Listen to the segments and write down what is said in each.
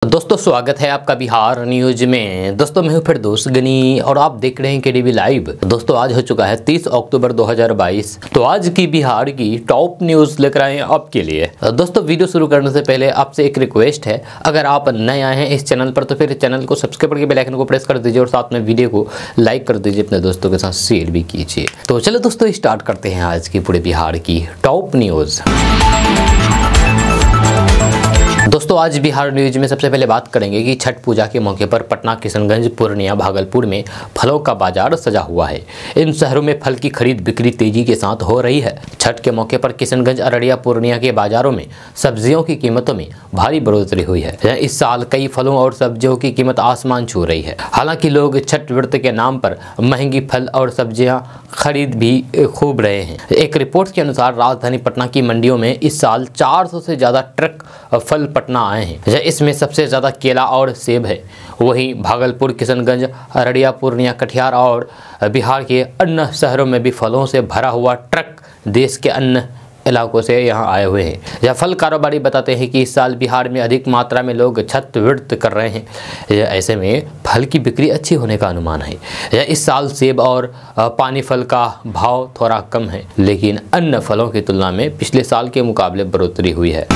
दोस्तों स्वागत है आपका बिहार न्यूज में। दोस्तों मैं हूं फिरदौस गनी और आप देख रहे हैं केडीवी लाइव। दोस्तों आज हो चुका है 30 अक्टूबर 2022। तो आज की बिहार की टॉप न्यूज लेकर आए हैं आपके लिए। दोस्तों वीडियो शुरू करने से पहले आपसे एक रिक्वेस्ट है, अगर आप नए आए हैं इस चैनल पर तो फिर चैनल को सब्सक्राइब करके बेल आइकन को प्रेस कर दीजिए और साथ में वीडियो को लाइक कर दीजिए, अपने दोस्तों के साथ शेयर भी कीजिए। तो चलो दोस्तों स्टार्ट करते हैं आज की पूरे बिहार की टॉप न्यूज। दोस्तों आज बिहार न्यूज में सबसे पहले बात करेंगे कि छठ पूजा के मौके पर पटना, किशनगंज, पूर्णिया, भागलपुर में फलों का बाजार सजा हुआ है। इन शहरों में फल की खरीद बिक्री तेजी के साथ हो रही है। छठ के मौके पर किशनगंज, अररिया, पूर्णिया के बाजारों में सब्जियों की कीमतों में भारी बढ़ोतरी हुई है। इस साल कई फलों और सब्जियों की कीमत आसमान छू रही है। हालांकि लोग छठ व्रत के नाम पर महंगी फल और सब्जियां खरीद भी खूब रहे हैं। एक रिपोर्ट के अनुसार राजधानी पटना की मंडियों में इस साल 400 से ज्यादा ट्रक फल पटना आए हैं। इसमें सबसे ज्यादा केला और सेब है। वहीं भागलपुर, किशनगंज, अररिया, पूर्णिया, कटिहार और बिहार के अन्य शहरों में भी फलों से भरा हुआ ट्रक देश के अन्य इलाकों से यहाँ आए हुए हैं। यह फल कारोबारी बताते हैं कि इस साल बिहार में अधिक मात्रा में लोग छठ व्रत कर रहे हैं। ऐसे में फल की बिक्री अच्छी होने का अनुमान है। इस साल सेब और पानी फल का भाव थोड़ा कम है, लेकिन अन्य फलों की तुलना में पिछले साल के मुकाबले बढ़ोतरी हुई है।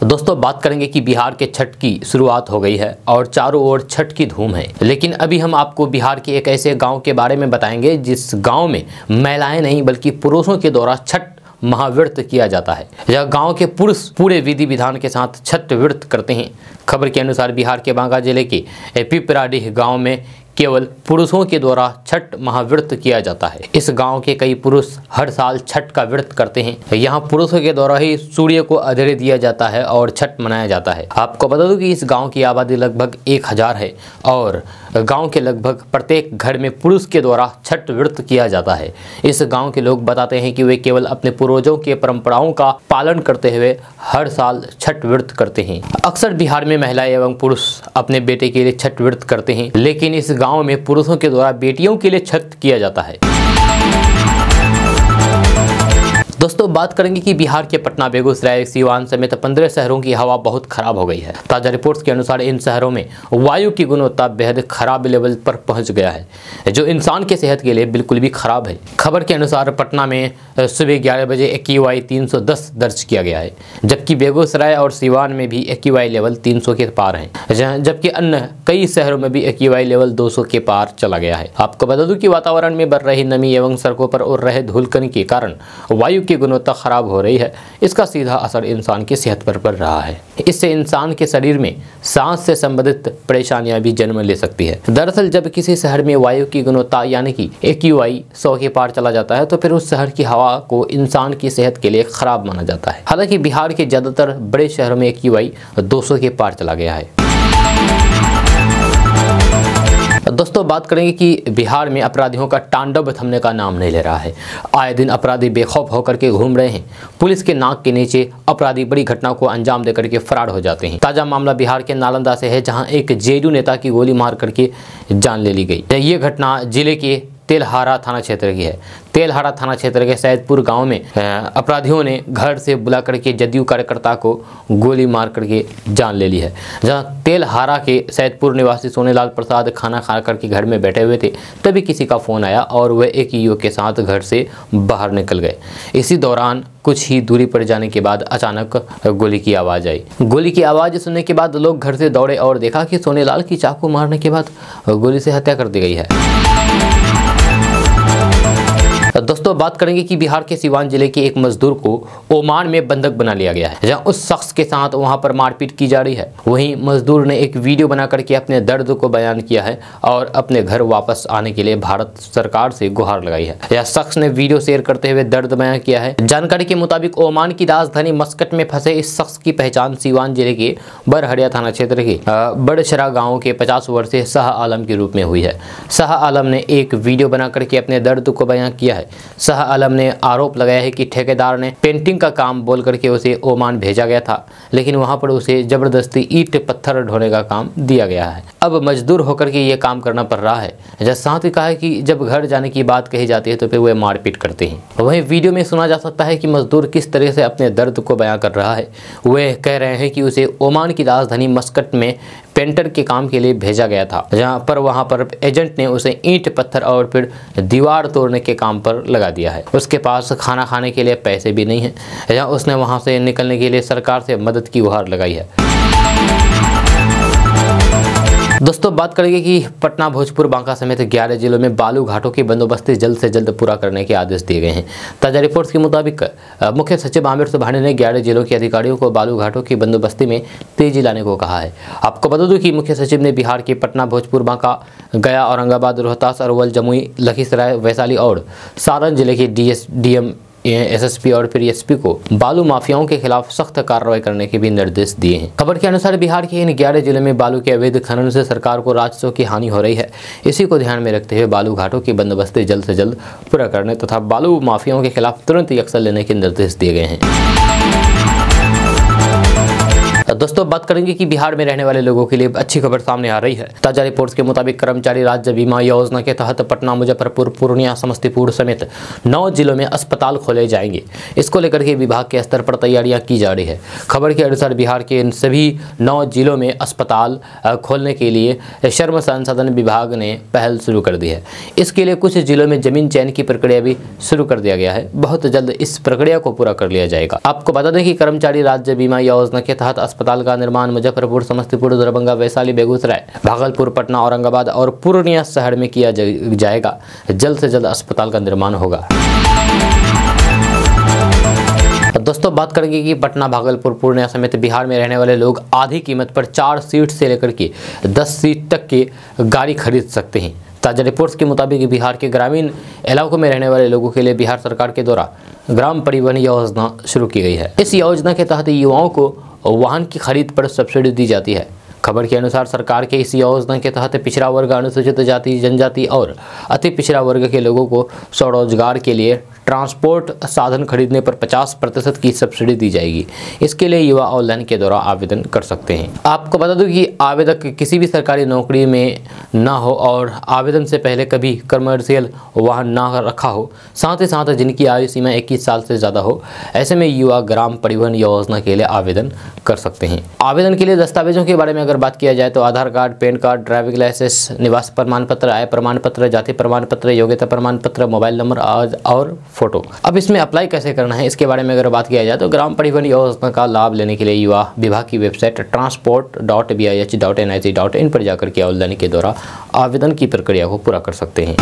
दोस्तों बात करेंगे कि बिहार के छठ की शुरुआत हो गई है और चारों ओर छठ की धूम है। लेकिन अभी हम आपको बिहार के एक ऐसे गांव के बारे में बताएंगे जिस गांव में महिलाएं नहीं बल्कि पुरुषों के द्वारा छठ महाव्रत किया जाता है। यह गांव के पुरुष पूरे विधि विधान के साथ छठ व्रत करते हैं। खबर के अनुसार बिहार के बांका जिले के पिपराडीह गांव में केवल पुरुषों के द्वारा छठ महाव्रत किया जाता है। इस गांव के कई पुरुष हर साल छठ का व्रत करते हैं। यहाँ पुरुषों के द्वारा ही सूर्य को अर्घ्य दिया जाता है और छठ मनाया जाता है। आपको बता दूं कि इस गांव की आबादी लगभग 1000 है और गांव के लगभग प्रत्येक घर में पुरुष के द्वारा छठ व्रत किया जाता है। इस गांव के लोग बताते हैं कि वे केवल अपने पूर्वजों के परंपराओं का पालन करते हुए हर साल छठ व्रत करते हैं। अक्सर बिहार में महिलाएं एवं पुरुष अपने बेटे के लिए छठ व्रत करते हैं, लेकिन इस गांव में पुरुषों के द्वारा बेटियों के लिए छठ किया जाता है। दोस्तों बात करेंगे कि बिहार के पटना, बेगूसराय, सीवान समेत 15 शहरों की हवा बहुत खराब हो गई है। ताजा रिपोर्ट्स के अनुसार इन शहरों में वायु की गुणवत्ता बेहद खराब लेवल पर पहुंच गया है, जो इंसान के सेहत के लिए बिल्कुल भी खराब है। खबर के अनुसार पटना में सुबह 11 बजे AQI 310 दर्ज किया गया है, जबकि बेगूसराय और सीवान में भी AQI लेवल 300 के पार है, जबकि अन्य कई शहरों में भी AQI लेवल 200 के पार चला गया है। आपको बता दूं कि वातावरण में बढ़ रही नमी एवं सड़कों पर उड़ रहे धूलकण के कारण वायु की गुणवत्ता खराब हो रही है। इसका सीधा असर इंसान की सेहत पर पड़ रहा है। इससे इंसान के शरीर में सांस से संबंधित परेशानियां भी जन्म ले सकती है। दरअसल जब किसी शहर में वायु की गुणवत्ता यानी कि AQI 100 के पार चला जाता है तो फिर उस शहर की हवा को इंसान की सेहत के लिए खराब माना जाता है। हालांकि बिहार के ज्यादातर बड़े शहरों में AQI 200 के पार चला गया है। दोस्तों बात करेंगे कि बिहार में अपराधियों का तांडव थमने का नाम नहीं ले रहा है। आए दिन अपराधी बेखौफ होकर के घूम रहे हैं। पुलिस के नाक के नीचे अपराधी बड़ी घटना को अंजाम देकर के फरार हो जाते हैं। ताजा मामला बिहार के नालंदा से है, जहां एक JDU नेता की गोली मार करके जान ले ली गई। ये घटना जिले के तेलहारा थाना क्षेत्र की है। तेलहारा थाना क्षेत्र के सैदपुर गांव में अपराधियों ने घर से बुला करके जदयू कार्यकर्ता को गोली मार करके जान ले ली है। जहां तेलहारा के सैदपुर निवासी सोनेलाल प्रसाद खाना खा करके घर में बैठे हुए थे, तभी किसी का फोन आया और वह एक युवक के साथ घर से बाहर निकल गए। इसी दौरान कुछ ही दूरी पर जाने के बाद अचानक गोली की आवाज़ आई। गोली की आवाज़ सुनने के बाद लोग घर से दौड़े और देखा कि सोनेलाल की चाकू मारने के बाद गोली से हत्या कर दी गई है। दोस्तों बात करेंगे कि बिहार के सीवान जिले के एक मजदूर को ओमान में बंधक बना लिया गया है, जहां उस शख्स के साथ वहां पर मारपीट की जा रही है। वहीं मजदूर ने एक वीडियो बना करके अपने दर्द को बयान किया है और अपने घर वापस आने के लिए भारत सरकार से गुहार लगाई है। यह शख्स ने वीडियो शेयर करते हुए दर्द बयान किया है। जानकारी के मुताबिक ओमान की राजधानी मस्कट में फंसे इस शख्स की पहचान सीवान जिले के बरहड़िया थाना क्षेत्र के बड़शरा गाँव के 50 वर्षीय शाह आलम के रूप में हुई है। शाह आलम ने एक वीडियो बना करके अपने दर्द को बयान किया है। शाह आलम ने आरोप लगाया है कि ठेकेदार ने पेंटिंग का काम बोल करके उसे ओमान भेजा गया था, लेकिन वहां पर उसे जबरदस्ती ईंट पत्थर ढोने का काम दिया गया है। अब मजदूर होकर के ये काम करना पड़ रहा है। साथ ही कहा है कि जब घर जाने की बात कही जाती है तो फिर वे मारपीट करते हैं। वहीं वीडियो में सुना जा सकता है कि मजदूर किस तरह से अपने दर्द को बयां कर रहा है। वे कह रहे हैं कि उसे ओमान की राजधानी मस्कट में पेंटर के काम के लिए भेजा गया था, वहाँ पर एजेंट ने उसे ईंट पत्थर और फिर दीवार तोड़ने के काम पर लगा दिया है। उसके पास खाना खाने के लिए पैसे भी नहीं है। उसने वहाँ से निकलने के लिए सरकार से मदद की गुहार लगाई है। दोस्तों बात करेंगे कि पटना, भोजपुर, बांका समेत 11 जिलों में बालू घाटों की बंदोबस्ती जल्द से जल्द पूरा करने के आदेश दिए गए हैं। ताजा रिपोर्ट्स के मुताबिक मुख्य सचिव आमिर सुबहानी ने 11 जिलों के अधिकारियों को बालू घाटों की बंदोबस्ती में तेजी लाने को कहा है। आपको बता दूं कि मुख्य सचिव ने बिहार के पटना, भोजपुर, बांका, गया, औरंगाबाद, रोहतास, अरवल, जमुई, लखीसराय, वैशाली और सारण जिले के डीएम, एसएसपी और फिर एसपी को बालू माफियाओं के खिलाफ सख्त कार्रवाई करने के भी निर्देश दिए हैं। खबर के अनुसार बिहार के इन 11 जिलों में बालू के अवैध खनन से सरकार को राजस्व की हानि हो रही है। इसी को ध्यान में रखते हुए बालू घाटों की बंदोबस्ती जल्द से जल्द पूरा करने तथा बालू माफियाओं के खिलाफ तुरंत एक्शन लेने के निर्देश दिए गए हैं। दोस्तों बात करेंगे कि बिहार में रहने वाले लोगों के लिए अच्छी खबर सामने आ रही है। ताजा रिपोर्ट्स के मुताबिक कर्मचारी राज्य बीमा योजना के तहत पटना, मुजफ्फरपुर, पूर्णिया, समस्तीपुर समेत 9 जिलों में अस्पताल खोले जाएंगे। इसको लेकर के विभाग के स्तर पर तैयारियां की जा रही है। खबर के अनुसार बिहार के इन सभी 9 जिलों में अस्पताल खोलने के लिए श्रम संसाधन विभाग ने पहल शुरू कर दी है। इसके लिए कुछ जिलों में जमीन चयन की प्रक्रिया भी शुरू कर दिया गया है। बहुत जल्द इस प्रक्रिया को पूरा कर लिया जाएगा। आपको बता दें कि कर्मचारी राज्य बीमा योजना के तहत अस्पताल का निर्माण मुजफ्फरपुर, समस्तीपुर, दरभंगा, वैशाली, बेगूसराय, भागलपुर, पटना, औरंगाबाद और पूर्णिया शहर में किया जाएगा। जल्द से जल्द अस्पताल का निर्माण होगा। दोस्तों बात करेंगे कि पटना, भागलपुर, पूर्णिया समेत बिहार में रहने वाले लोग आधी कीमत पर 4 सीट से लेकर के 10 सीट तक की गाड़ी खरीद सकते हैं। ताजा रिपोर्ट्स के मुताबिक बिहार के ग्रामीण इलाकों में रहने वाले लोगों के लिए बिहार सरकार के द्वारा ग्राम परिवहन योजना शुरू की गई है। इस योजना के तहत युवाओं को वाहन की खरीद पर सब्सिडी दी जाती है। खबर के अनुसार सरकार के इस योजना के तहत पिछड़ा वर्ग, अनुसूचित जाति, जनजाति और अति पिछड़ा वर्ग के लोगों को स्वरोजगार के लिए ट्रांसपोर्ट साधन खरीदने पर 50% की सब्सिडी दी जाएगी। इसके लिए युवा ऑनलाइन के द्वारा आवेदन कर सकते हैं। आपको बता दूं कि आवेदक किसी भी सरकारी नौकरी में ना हो और आवेदन से पहले कभी कमर्शियल वाहन ना रखा हो, साथ ही साथ जिनकी आयु सीमा 21 साल से ज़्यादा हो, ऐसे में युवा ग्राम परिवहन योजना के लिए आवेदन कर सकते हैं। आवेदन के लिए दस्तावेजों के बारे में अगर बात किया जाए तो Aadhaar card, PAN card, driving licence, निवास प्रमाण पत्र, आय प्रमाण पत्र, जाति प्रमाण पत्र, योग्यता प्रमाण पत्र, मोबाइल नंबर और फोटो। अब इसमें अप्लाई कैसे करना है इसके बारे में अगर बात किया जाए तो ग्राम परिवहन योजना का लाभ लेने के लिए युवा विभाग की वेबसाइट transport.bih.nic.in पर जाकर के ऑनलाइन के द्वारा आवेदन की प्रक्रिया को पूरा कर सकते हैं।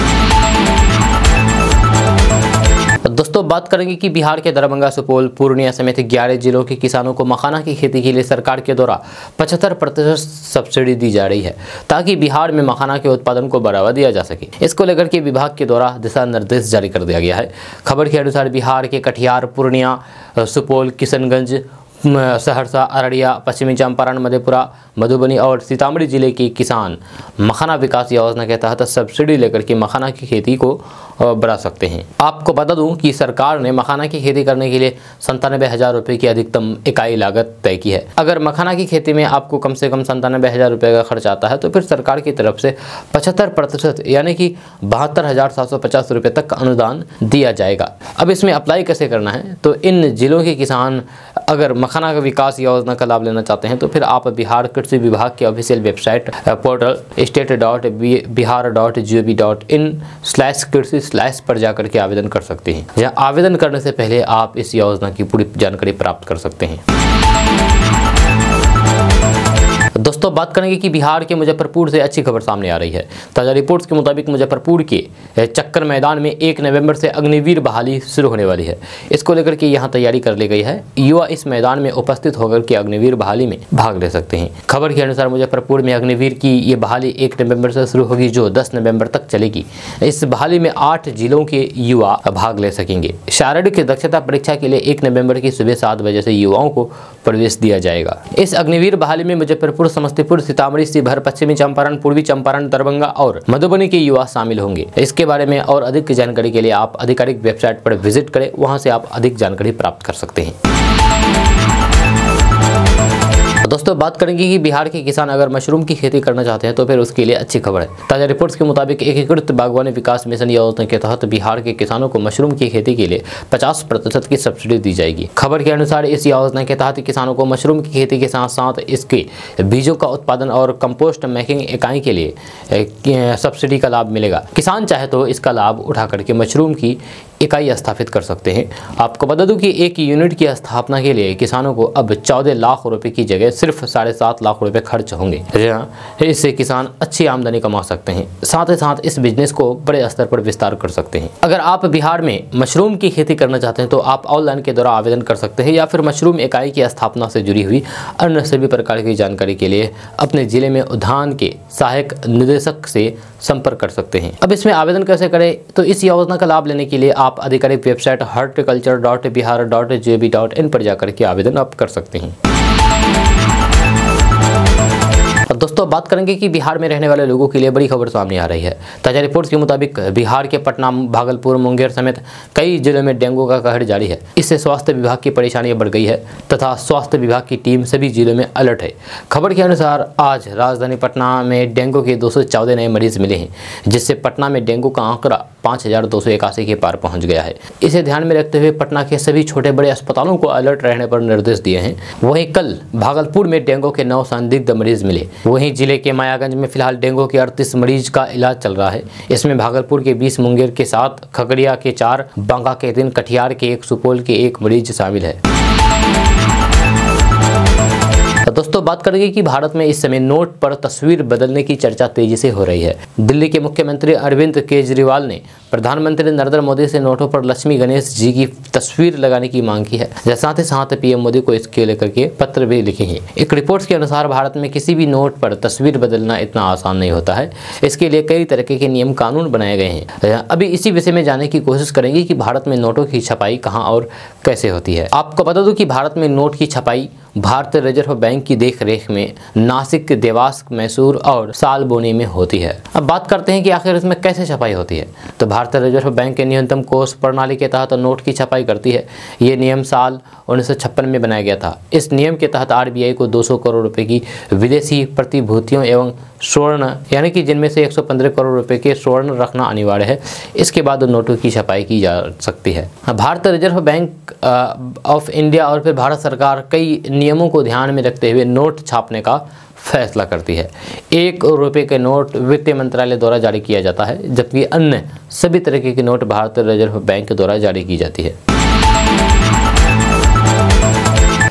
दोस्तों बात करेंगे कि बिहार के दरभंगा, सुपौल, पूर्णिया समेत 11 जिलों के किसानों को मखाना की खेती के लिए सरकार के द्वारा 75% सब्सिडी दी जा रही है, ताकि बिहार में मखाना के उत्पादन को बढ़ावा दिया जा सके। इसको लेकर के विभाग के द्वारा दिशा निर्देश जारी कर दिया गया है। खबर के अनुसार बिहार के कटिहार, पूर्णिया, सुपौल, किशनगंज, सहरसा, अररिया, पश्चिमी चंपारण, मधेपुरा, मधुबनी और सीतामढ़ी जिले के किसान मखाना विकास योजना के तहत सब्सिडी लेकर के मखाना की खेती को बढ़ा सकते हैं। आपको बता दूं कि सरकार ने मखाना की खेती करने के लिए 97,000 रुपये की अधिकतम इकाई लागत तय की है। अगर मखाना की खेती में आपको कम से कम 97,000 रुपये का खर्च आता है तो फिर सरकार की तरफ से 75% यानी कि 72,750 रुपये तक का अनुदान दिया जाएगा। अब इसमें अप्लाई कैसे करना है, तो इन जिलों के किसान अगर मखाना का विकास योजना का लाभ लेना चाहते हैं तो फिर आप बिहार कृषि विभाग के ऑफिशियल वेबसाइट पोर्टल state.bihar.gov.in/कृषि/ पर जाकर के आवेदन कर सकते हैं। जहां आवेदन करने से पहले आप इस योजना की पूरी जानकारी प्राप्त कर सकते हैं। दोस्तों बात करेंगे कि बिहार के मुजफ्फरपुर से अच्छी खबर सामने आ रही है। ताजा रिपोर्ट्स के मुताबिक मुजफ्फरपुर के चक्कर मैदान में 1 नवंबर से अग्निवीर बहाली शुरू होने वाली है। इसको लेकर के यहां तैयारी कर ली गई है। युवा इस मैदान में उपस्थित होकर के अग्निवीर बहाली में भाग ले सकते हैं। खबर के अनुसार मुजफ्फरपुर में अग्निवीर की ये बहाली 1 नवंबर से शुरू होगी, जो 10 नवंबर तक चलेगी। इस बहाली में 8 जिलों के युवा भाग ले सकेंगे। शारीरिक दक्षता परीक्षा के लिए 1 नवंबर की सुबह 7 बजे से युवाओं को प्रवेश दिया जाएगा। इस अग्निवीर बहाली में मुजफ्फरपुर, समस्तीपुर, समस्तीपुर, सीतामढ़ी, शिवहर, पश्चिमी चंपारण, पूर्वी चंपारण, दरभंगा और मधुबनी के युवा शामिल होंगे। इसके बारे में और अधिक जानकारी के लिए आप आधिकारिक वेबसाइट पर विजिट करें, वहां से आप अधिक जानकारी प्राप्त कर सकते हैं। दोस्तों बात करेंगे कि बिहार के किसान अगर मशरूम की खेती करना चाहते हैं तो फिर उसके लिए अच्छी खबर है। ताजा रिपोर्ट्स के मुताबिक एकीकृत बागवानी विकास मिशन योजना के तहत बिहार के किसानों को मशरूम की खेती के लिए 50% की सब्सिडी दी जाएगी। खबर के अनुसार इस योजना के तहत किसानों को मशरूम की खेती के साथ साथ इसके बीजों का उत्पादन और कंपोस्ट मेकिंग इकाई के लिए सब्सिडी का लाभ मिलेगा। किसान चाहे तो इसका लाभ उठा करके मशरूम की इकाई स्थापित कर सकते हैं। आपको बता दूं कि एक यूनिट की स्थापना के लिए किसानों को अब 14 लाख रुपए की जगह सिर्फ 7.5 लाख रुपए खर्च होंगे। इससे किसान अच्छी आमदनी कमा सकते हैं, साथ ही साथ इस बिजनेस को बड़े स्तर पर विस्तार कर सकते हैं। अगर आप बिहार में मशरूम की खेती करना चाहते हैं तो आप ऑनलाइन के द्वारा आवेदन कर सकते हैं या फिर मशरूम इकाई की स्थापना से जुड़ी हुई अन्य सभी प्रकार की जानकारी के लिए अपने जिले में उद्यान के सहायक निदेशक से संपर्क कर सकते हैं। अब इसमें आवेदन कैसे करें, तो इस योजना का लाभ लेने के लिए आप आधिकारिक वेबसाइट horticulture.bihar.gov.in पर जाकर के आवेदन आप कर सकते हैं। अब दोस्तों बात करेंगे कि बिहार में रहने वाले लोगों के लिए बड़ी खबर सामने आ रही है। ताजा रिपोर्ट्स के मुताबिक बिहार के पटना, भागलपुर, मुंगेर समेत कई जिलों में डेंगू का कहर जारी है। इससे स्वास्थ्य विभाग की परेशानी बढ़ गई है तथा स्वास्थ्य विभाग की टीम सभी जिलों में अलर्ट है। खबर के अनुसार आज राजधानी पटना में डेंगू के 214 नए मरीज मिले हैं, जिससे पटना में डेंगू का आंकड़ा 5281 के पार पहुंच गया है। इसे ध्यान में रखते हुए पटना के सभी छोटे बड़े अस्पतालों को अलर्ट रहने पर निर्देश दिए हैं। वहीं कल भागलपुर में डेंगू के 9 संदिग्ध मरीज मिले। वहीं जिले के मायागंज में फिलहाल डेंगू के 38 मरीज का इलाज चल रहा है। इसमें भागलपुर के 20, मुंगेर के 7, खगड़िया के 4, बांका के 3, कटिहार के 1, सुपौल के 1 मरीज शामिल है। दोस्तों बात करेंगे कि भारत में इस समय नोट पर तस्वीर बदलने की चर्चा तेजी से हो रही है। दिल्ली के मुख्यमंत्री अरविंद केजरीवाल ने प्रधानमंत्री नरेंद्र मोदी से नोटों पर लक्ष्मी गणेश जी की तस्वीर लगाने की मांग की है। साथ ही साथ पीएम मोदी को इसके लेकर के पत्र भी लिखे हैं। एक रिपोर्ट के अनुसार भारत में किसी भी नोट पर तस्वीर बदलना इतना आसान नहीं होता है। इसके लिए कई तरह के नियम कानून बनाए गए हैं। अभी इसी विषय में जानने की कोशिश करेंगे कि भारत में नोटों की छपाई कहाँ और कैसे होती है। आपको बता दूं कि भारत में नोट की छपाई भारतीय रिजर्व बैंक की देखरेख में नासिक, देवास, मैसूर और सालबोनी में होती है। अब बात करते हैं कि आखिर इसमें कैसे छपाई होती है। तो भारतीय रिजर्व बैंक के न्यूनतम कोष प्रणाली के तहत नोट की छपाई करती है। ये नियम साल 1956 में बनाया गया था। इस नियम के तहत आरबीआई को 200 करोड़ रुपए की विदेशी प्रतिभूतियों एवं स्वर्ण, यानी कि जिनमें से 115 करोड़ रुपए के स्वर्ण रखना अनिवार्य है। इसके बाद नोटों की छपाई की जा सकती है। भारतीय रिजर्व बैंक ऑफ इंडिया और फिर भारत सरकार कई नियमों को ध्यान में रखते हुए नोट छापने का फैसला करती है। 1 रुपये के नोट वित्त मंत्रालय द्वारा जारी किया जाता है, जबकि अन्य सभी तरीके के नोट भारतीय रिजर्व बैंक द्वारा जारी की जाती है।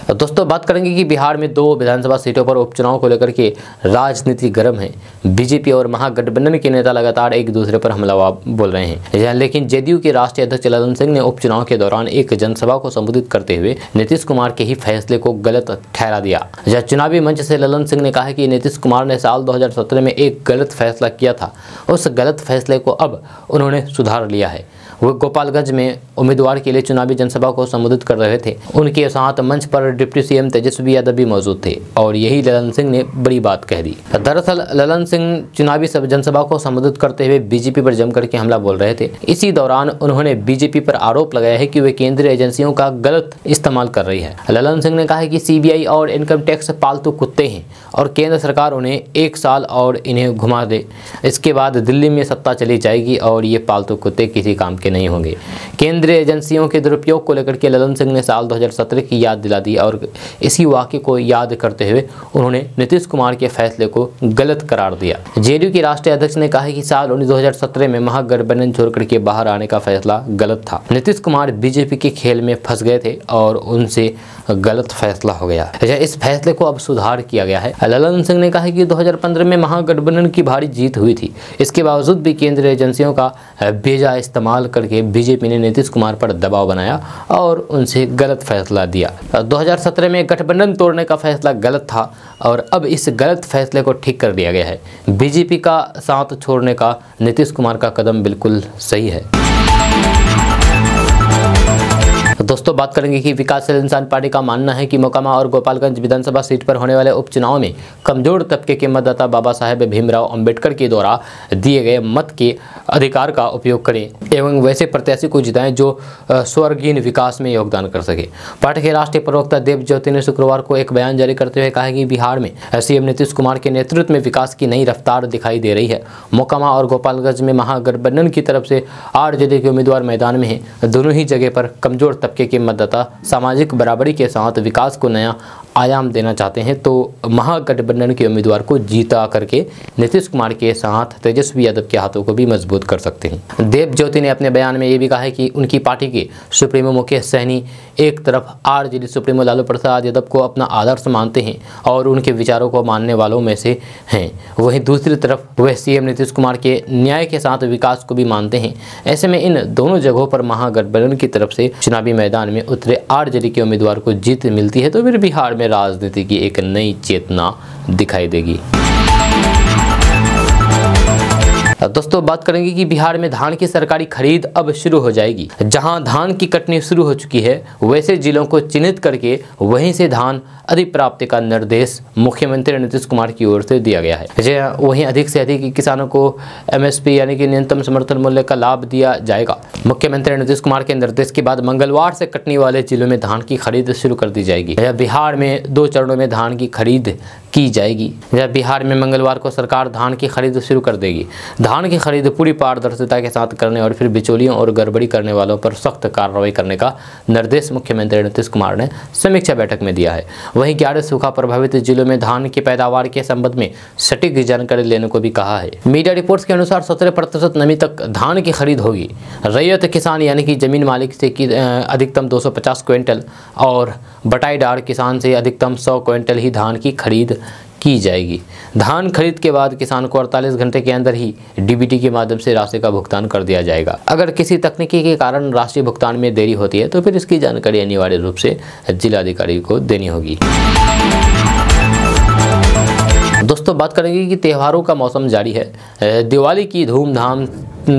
दोस्तों बात करेंगे कि बिहार में 2 विधानसभा सीटों पर उपचुनाव को लेकर के राजनीति गर्म है। बीजेपी और महागठबंधन के नेता लगातार एक दूसरे पर हमलावर बोल रहे हैं। लेकिन जेडीयू के राष्ट्रीय अध्यक्ष ललन सिंह ने उपचुनाव के दौरान एक जनसभा को संबोधित करते हुए नीतीश कुमार के ही फैसले को गलत ठहरा दिया। चुनावी मंच से ललन सिंह ने कहा कि नीतीश कुमार ने साल 2017 में एक गलत फैसला किया था। उस गलत फैसले को अब उन्होंने सुधार लिया है। वो गोपालगंज में उम्मीदवार के लिए चुनावी जनसभा को संबोधित कर रहे थे। उनके साथ मंच पर डिप्टी सीएम तेजस्वी यादव भी मौजूद थे और यही ललन सिंह ने बड़ी बात कह दी। दरअसल ललन सिंह चुनावी जनसभा को संबोधित करते हुए बीजेपी पर जमकर के हमला बोल रहे थे। इसी दौरान उन्होंने बीजेपी पर आरोप लगाया है कि वे केंद्रीय एजेंसियों का गलत इस्तेमाल कर रही है। ललन सिंह ने कहा है कि सीबीआई और इनकम टैक्स पालतू कुत्ते हैं और केंद्र सरकार उन्हें 1 साल और इन्हें घुमा दे। इसके बाद दिल्ली में सत्ता चली जाएगी और ये पालतू कुत्ते किसी काम के नहीं होंगे। केंद्रीय एजेंसियों के दुरुपयोग को लेकर के ललन सिंह ने साल 2017 की याद दिला दी और इसी वाक़े को याद करते हुए उन्होंने नीतीश कुमार के फैसले को गलत करार दिया। जेडीयू के राष्ट्रीय अध्यक्ष ने कहा है कि साल 2017 में महागठबंधन छोड़कर के बाहर आने का फैसला गलत था। नीतीश कुमार बीजेपी के खेल में फंस गए थे और उनसे गलत फैसला हो गया। इस फैसले को अब सुधार किया गया है। ललन सिंह ने कहा है कि 2015 में महागठबंधन की भारी जीत हुई थी। इसके बावजूद भी केंद्रीय एजेंसियों का बेजा इस्तेमाल करके बीजेपी ने नीतीश कुमार पर दबाव बनाया और उनसे गलत फैसला दिया। 2017 में गठबंधन तोड़ने का फैसला गलत था और अब इस गलत फैसले को ठीक कर दिया गया है। बीजेपी का साथ छोड़ने का नीतीश कुमार का कदम बिल्कुल सही है। दोस्तों बात करेंगे कि विकासशील इंसान पार्टी का मानना है कि मोकामा और गोपालगंज विधानसभा सीट पर होने वाले उपचुनाव में कमजोर तबके के मतदाता बाबा साहेब भीमराव अंबेडकर के द्वारा दिए गए मत के अधिकार का उपयोग करें एवं वैसे प्रत्याशी को जिताएं जो स्वर्गीय विकास में योगदान कर सके। पार्टी के राष्ट्रीय प्रवक्ता देव ज्योति ने शुक्रवार को एक बयान जारी करते हुए कहा कि बिहार में सीएम नीतीश कुमार के नेतृत्व में विकास की नई रफ्तार दिखाई दे रही है। मोकामा और गोपालगंज में महागठबंधन की तरफ से आरजेडी के उम्मीदवार मैदान में हैं। दोनों ही जगह पर कमजोर तबके के मतदाता सामाजिक बराबरी के साथ विकास को नया आयाम देना चाहते हैं, तो महागठबंधन के उम्मीदवार को जीता करके नीतीश कुमार के साथ तेजस्वी यादव के हाथों को भी मजबूत कर सकते हैं। देव ज्योति ने अपने बयान में ये भी कहा है कि उनकी पार्टी के सुप्रीमो मुकेश सहनी एक तरफ आरजेडी सुप्रीमो लालू प्रसाद यादव को अपना आदर्श मानते हैं और उनके विचारों को मानने वालों में से हैं, वहीं दूसरी तरफ वह सीएम नीतीश कुमार के न्याय के साथ विकास को भी मानते हैं। ऐसे में इन दोनों जगहों पर महागठबंधन की तरफ से चुनावी मैदान में उतरे आरजेडी के उम्मीदवार को जीत मिलती है तो फिर बिहार में राजनीति की एक नई चेतना दिखाई देगी। दोस्तों बात करेंगे कि बिहार में धान की सरकारी खरीद अब शुरू हो जाएगी। जहां धान की कटनी शुरू हो चुकी है वैसे जिलों को चिन्हित करके वहीं से धान अधिप्राप्ति का निर्देश मुख्यमंत्री नीतीश कुमार की ओर से दिया गया है। वहीं अधिक से अधिक किसानों को एमएसपी यानी कि न्यूनतम समर्थन मूल्य का लाभ दिया जाएगा। मुख्यमंत्री नीतीश कुमार के निर्देश के बाद मंगलवार से कटनी वाले जिलों में धान की खरीद शुरू कर दी जाएगी। बिहार में 2 चरणों में धान की खरीद की जाएगी। बिहार में मंगलवार को सरकार धान की खरीद शुरू कर देगी। धान की खरीद पूरी पारदर्शिता के साथ करने और फिर बिचौलियों और गड़बड़ी करने वालों पर सख्त कार्रवाई करने का निर्देश मुख्यमंत्री नीतीश कुमार ने समीक्षा बैठक में दिया है। वहीं 11 सूखा प्रभावित जिलों में धान की पैदावार के संबंध में सटीक जानकारी लेने को भी कहा है। मीडिया रिपोर्ट्स के अनुसार 17% नमी तक धान की खरीद होगी। रैयत किसान यानी कि जमीन मालिक से अधिकतम 250 क्विंटल और बटाईदार किसान से अधिकतम 100 क्विंटल ही धान की खरीद की जाएगी। धान खरीद के बाद किसान को 48 घंटे के अंदर ही डीबीटी के माध्यम से राशि का भुगतान कर दिया जाएगा। अगर किसी तकनीकी के कारण राशि भुगतान में देरी होती है तो फिर इसकी जानकारी अनिवार्य रूप से जिलाधिकारी को देनी होगी। दोस्तों बात करेंगे कि त्योहारों का मौसम जारी है। दिवाली की धूमधाम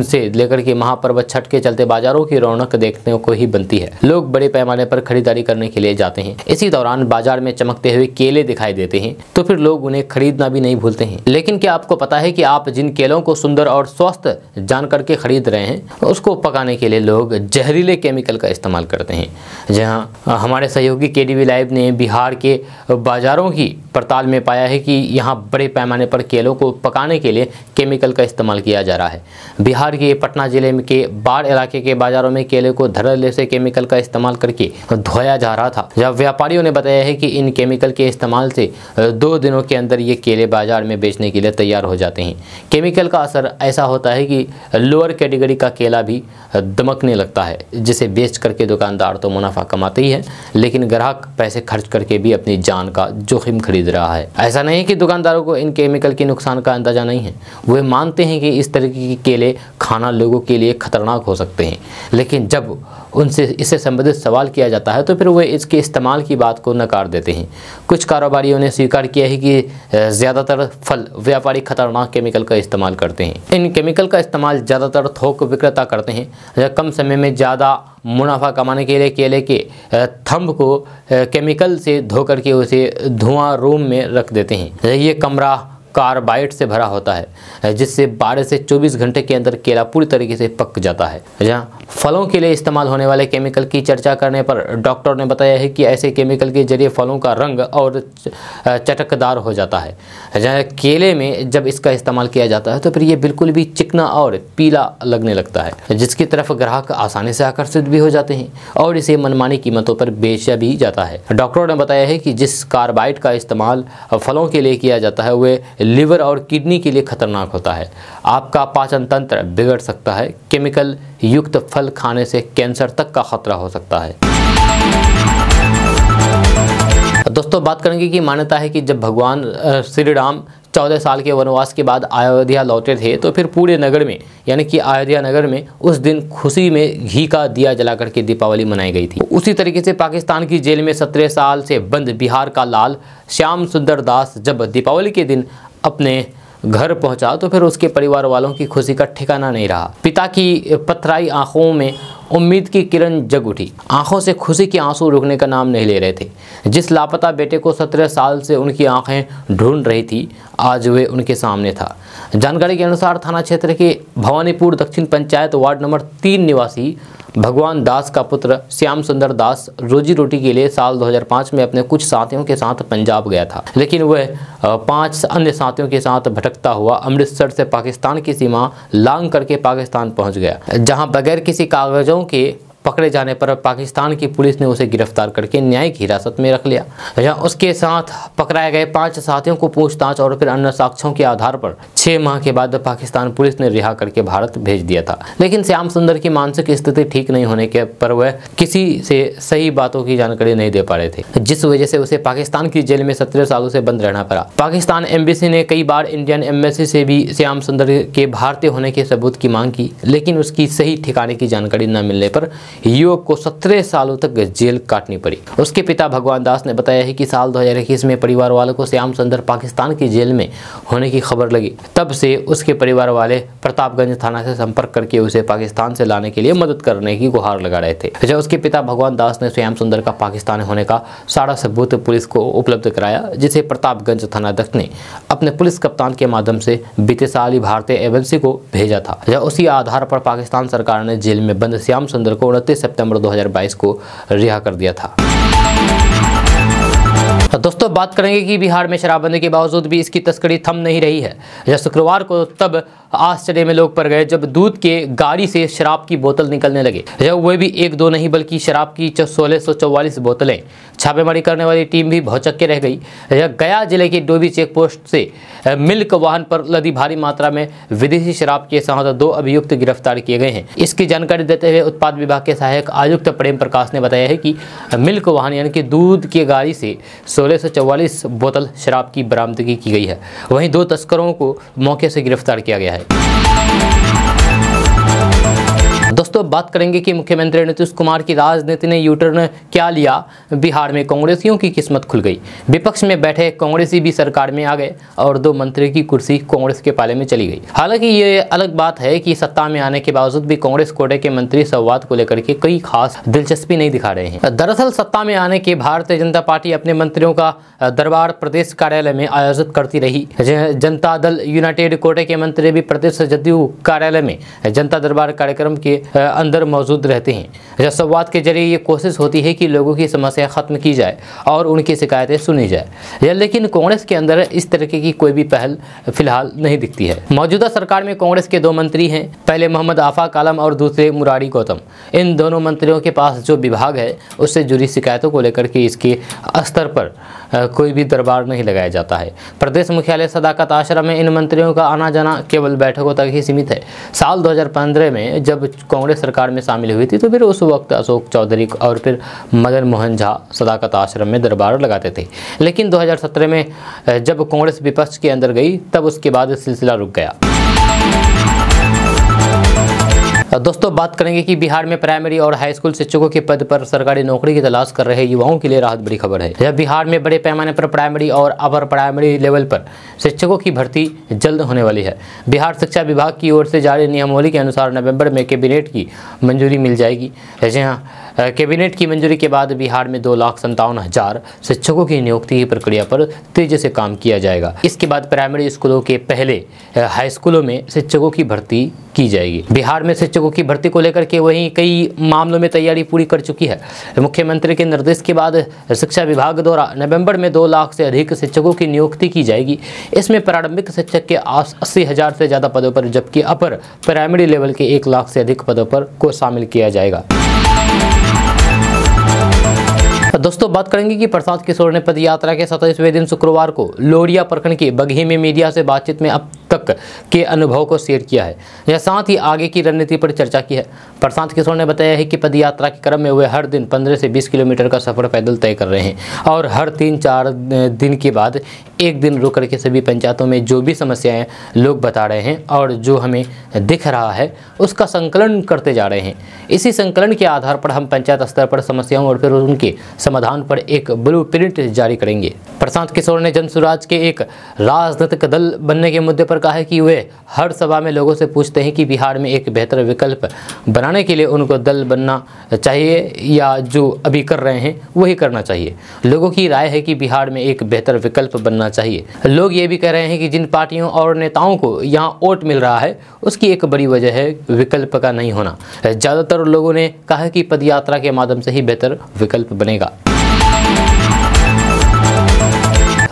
से लेकर के महापर्व छठ के चलते बाजारों की रौनक देखने को ही बनती है। लोग बड़े पैमाने पर खरीदारी करने के लिए जाते हैं। इसी दौरान बाजार में चमकते हुए केले दिखाई देते हैं तो फिर लोग उन्हें खरीदना भी नहीं भूलते हैं। लेकिन क्या आपको पता है कि आप जिन केलों को सुंदर और स्वस्थ जान करके खरीद रहे हैं उसको पकाने के लिए लोग जहरीले केमिकल का इस्तेमाल करते हैं। जहां हमारे सहयोगी केडीवी लाइव ने बिहार के बाजारों की पड़ताल में पाया है कि यहाँ बड़े पैमाने पर केलों को पकाने के लिए केमिकल का इस्तेमाल किया जा रहा है। बिहार के पटना जिले में के बाढ़ इलाके के बाजारों में केले को धड़ल्ले से केमिकल का इस्तेमाल करके धोया जा रहा था। जब व्यापारियों ने बताया है कि इन केमिकल के इस्तेमाल से 2 दिनों के अंदर ये केले बाजार में बेचने के लिए तैयार हो जाते हैं। केमिकल का असर ऐसा होता है कि लोअर कैटेगरी का केला भी दमकने लगता है, जिसे बेच करके दुकानदार तो मुनाफा कमाते ही है, लेकिन ग्राहक पैसे खर्च करके भी अपनी जान का जोखिम खरीद रहा है। ऐसा नहीं कि दुकानदारों को इन केमिकल के नुकसान का अंदाजा नहीं है, वे मानते हैं कि इस तरह के केले खाना लोगों के लिए खतरनाक हो सकते हैं, लेकिन जब उनसे इससे संबंधित सवाल किया जाता है तो फिर वे इसके इस्तेमाल की बात को नकार देते हैं। कुछ कारोबारियों ने स्वीकार किया है कि ज़्यादातर फल व्यापारी खतरनाक केमिकल का इस्तेमाल करते हैं। इन केमिकल का इस्तेमाल ज़्यादातर थोक विक्रेता करते हैं। कम समय में ज़्यादा मुनाफा कमाने के लिए केले के थंब को केमिकल से धो करके उसे धुआं रूम में रख देते हैं। ये कमरा कार्बाइड से भरा होता है, जिससे 12 से 24 घंटे के अंदर केला पूरी तरीके से पक जाता है। जहाँ फलों के लिए इस्तेमाल होने वाले केमिकल की चर्चा करने पर डॉक्टर ने बताया है कि ऐसे केमिकल के जरिए फलों का रंग और चटकदार हो जाता है। जहाँ केले में जब इसका इस्तेमाल किया जाता है तो फिर ये बिल्कुल भी चिकना और पीला लगने लगता है, जिसकी तरफ ग्राहक आसानी से आकर्षित भी हो जाते हैं और इसे मनमानी कीमतों पर बेचा भी जाता है। डॉक्टरों ने बताया है कि जिस कार्बाइड का इस्तेमाल फलों के लिए किया जाता है वे लिवर और किडनी के लिए खतरनाक होता है। आपका पाचन तंत्र बिगड़ सकता है। केमिकल युक्त फल खाने से कैंसर तक का खतरा हो सकता है। दोस्तों बात करेंगे कि मान्यता है कि जब भगवान श्री राम 14 साल के वनवास के बाद अयोध्या लौटे थे तो फिर पूरे नगर में यानी कि अयोध्या नगर में उस दिन खुशी में घी का दिया जला करके दीपावली मनाई गई थी। उसी तरीके से पाकिस्तान की जेल में 17 साल से बंद बिहार का लाल श्याम सुंदर दास जब दीपावली के दिन अपने घर पहुंचा तो फिर उसके परिवार वालों की खुशी का ठिकाना नहीं रहा। पिता की पथराई आंखों में उम्मीद की किरण जग उठी। आंखों से खुशी के आंसू रुकने का नाम नहीं ले रहे थे। जिस लापता बेटे को 17 साल से उनकी आंखें ढूंढ रही थी, आज वे उनके सामने था। जानकारी के अनुसार थाना क्षेत्र के भवानीपुर दक्षिण पंचायत वार्ड नंबर 3 निवासी भगवान दास का पुत्र श्याम सुंदर दास रोजी रोटी के लिए साल 2005 में अपने कुछ साथियों के साथ पंजाब गया था, लेकिन वह 5 अन्य साथियों के साथ भटकता हुआ अमृतसर से पाकिस्तान की सीमा लांघ करके पाकिस्तान पहुंच गया, जहां बगैर किसी कागजों के पकड़े जाने पर पाकिस्तान की पुलिस ने उसे गिरफ्तार करके न्यायिक हिरासत में रख लिया। जहां उसके साथ पकड़ाए गए 5 साथियों को पूछताछ और फिर अन्य साक्ष्यों के आधार पर 6 माह के बाद पाकिस्तान पुलिस ने रिहा करके भारत भेज दिया था। लेकिन श्याम सुंदर की मानसिक स्थिति ठीक नहीं होने के पर वह किसी से सही बातों की जानकारी नहीं दे पा रहे थे, जिस वजह से उसे पाकिस्तान की जेल में 17 सालों से बंद रहना पड़ा। पाकिस्तान एम्बेसी ने कई बार इंडियन एम्बेसी से भी श्याम सुंदर के भारतीय होने के सबूत की मांग की, लेकिन उसकी सही ठिकाने की जानकारी न मिलने पर युवक को 17 सालों तक जेल काटनी पड़ी। उसके पिता भगवान दास ने बताया है कि साल 2021 में परिवार वालों को श्याम सुंदर पाकिस्तान की जेल में होने की खबर लगी। तब से उसके परिवार वाले प्रतापगंज थाना से संपर्क करके उसे पाकिस्तान से लाने के लिए मदद करने की गुहार लगा रहे थे। जब उसके पिता भगवान दास ने श्याम सुंदर का पाकिस्तान होने का सारा सबूत पुलिस को उपलब्ध कराया, जिसे प्रतापगंज थानाध्यक्ष ने अपने पुलिस कप्तान के माध्यम से बीते साल ही भारतीय एजेंसी को भेजा था। जब उसी आधार पर पाकिस्तान सरकार ने जेल में बंद श्याम सुंदर को 29 सितंबर 2022 को रिहा कर दिया था। दोस्तों, बात करेंगे कि बिहार में शराबबंदी के बावजूद भी इसकी तस्करी थम नहीं रही है। जब शुक्रवार को तब आश्चर्य में लोग पड़ गए जब दूध के गाड़ी से शराब की बोतल निकलने लगे। जब वह भी 1-2 नहीं बल्कि शराब की 1644 बोतलें। छापेमारी करने वाली टीम भी भौचक्के रह गई। गया जिले के डोभी चेक पोस्ट से मिल्क वाहन पर लदी भारी मात्रा में विदेशी शराब के साथ 2 अभियुक्त गिरफ्तार किए गए हैं। इसकी जानकारी देते हुए उत्पाद विभाग के सहायक आयुक्त प्रेम प्रकाश ने बताया है कि मिल्क वाहन यानी कि दूध की गाड़ी से 1644 बोतल शराब की बरामदगी की गई है। वहीं 2 तस्करों को मौके से गिरफ्तार किया गया है। दोस्तों, बात करेंगे कि मुख्यमंत्री नीतीश कुमार की राजनीति ने यूटर्न क्या लिया। बिहार में कांग्रेसियों की किस्मत खुल गई। विपक्ष में बैठे कांग्रेसी भी सरकार में आ गए और 2 मंत्री की कुर्सी कांग्रेस के पाले में चली गई। हालांकि ये अलग बात है कि सत्ता में आने के बावजूद भी कांग्रेस कोटे के मंत्री संवाद को लेकर के कोई खास दिलचस्पी नहीं दिखा रहे हैं। दरअसल सत्ता में आने के भारतीय जनता पार्टी अपने मंत्रियों का दरबार प्रदेश कार्यालय में आयोजित करती रही। जनता दल यूनाइटेड कोटे के मंत्री भी प्रदेश जदयू कार्यालय में जनता दरबार कार्यक्रम के अंदर मौजूद रहते हैं। संवाद के जरिए ये कोशिश होती है कि लोगों की समस्या खत्म की जाए और उनकी शिकायतें सुनी जाए। लेकिन कांग्रेस के अंदर इस तरीके की कोई भी पहल फिलहाल नहीं दिखती है। मौजूदा सरकार में कांग्रेस के 2 मंत्री हैं, पहले मोहम्मद आफाक आलम और दूसरे मुरारी गौतम। इन दोनों मंत्रियों के पास जो विभाग है उससे जुड़ी शिकायतों को लेकर के इसके स्तर पर कोई भी दरबार नहीं लगाया जाता है। प्रदेश मुख्यालय सदाकत आश्रम में इन मंत्रियों का आना जाना केवल बैठकों तक ही सीमित है। साल 2015 में जब कांग्रेस सरकार में शामिल हुई थी तो फिर उस वक्त अशोक चौधरी और फिर मदन मोहन झा सदाकत आश्रम में दरबार लगाते थे। लेकिन 2017 में जब कांग्रेस विपक्ष के अंदर गई तब उसके बाद सिलसिला रुक गया। दोस्तों, बात करेंगे कि बिहार में प्राइमरी और हाई स्कूल शिक्षकों के पद पर सरकारी नौकरी की तलाश कर रहे युवाओं के लिए राहत भरी खबर है। जब बिहार में बड़े पैमाने पर प्राइमरी और अपर प्राइमरी लेवल पर शिक्षकों की भर्ती जल्द होने वाली है। बिहार शिक्षा विभाग की ओर से जारी नियमावली के अनुसार नवंबर में कैबिनेट की मंजूरी मिल जाएगी। जी हाँ, कैबिनेट की मंजूरी के बाद बिहार में 2,57,000 शिक्षकों की नियुक्ति की प्रक्रिया पर तेजी से काम किया जाएगा। इसके बाद प्राइमरी स्कूलों के पहले हाई स्कूलों में शिक्षकों की भर्ती की जाएगी। बिहार में शिक्षकों की भर्ती को लेकर के वहीं कई मामलों में तैयारी पूरी कर चुकी है। मुख्यमंत्री के निर्देश के बाद शिक्षा विभाग द्वारा नवंबर में 2 लाख से अधिक शिक्षकों की नियुक्ति की जाएगी। इसमें प्रारंभिक शिक्षक के 80,000 से ज़्यादा पदों पर जबकि अपर प्राइमरी लेवल के 1 लाख से अधिक पदों पर को शामिल किया जाएगा। दोस्तों, बात करेंगे कि प्रशांत किशोर ने पद यात्रा के 27वें दिन शुक्रवार को लोरिया प्रखंड के बगही में मीडिया से बातचीत में अब तक के अनुभव को शेयर किया है। यह साथ ही आगे की रणनीति पर चर्चा की है। प्रशांत किशोर ने बताया है कि पद यात्रा के क्रम में वे हर दिन 15 से 20 किलोमीटर का सफर पैदल तय कर रहे हैं और हर 3-4 दिन के बाद एक दिन रुक करके सभी पंचायतों में जो भी समस्याएं लोग बता रहे हैं और जो हमें दिख रहा है उसका संकलन करते जा रहे हैं। इसी संकलन के आधार पर हम पंचायत स्तर पर समस्याओं और फिर उनके समाधान पर एक ब्लूप्रिंट जारी करेंगे। प्रशांत किशोर ने जनसुराज के एक राजनीतिक दल बनने के मुद्दे पर कहा है कि वे हर सभा में लोगों से पूछते हैं कि बिहार में एक बेहतर विकल्प बनाने के लिए उनको दल बनना चाहिए या जो अभी कर रहे हैं वही करना चाहिए। लोगों की राय है कि बिहार में एक बेहतर विकल्प बनना चाहिए। लोग ये भी कह रहे हैं कि जिन पार्टियों और नेताओं को यहाँ वोट मिल रहा है उसकी एक बड़ी वजह है विकल्प का नहीं होना। ज़्यादातर लोगों ने कहा कि पदयात्रा के माध्यम से ही बेहतर विकल्प बनेगा।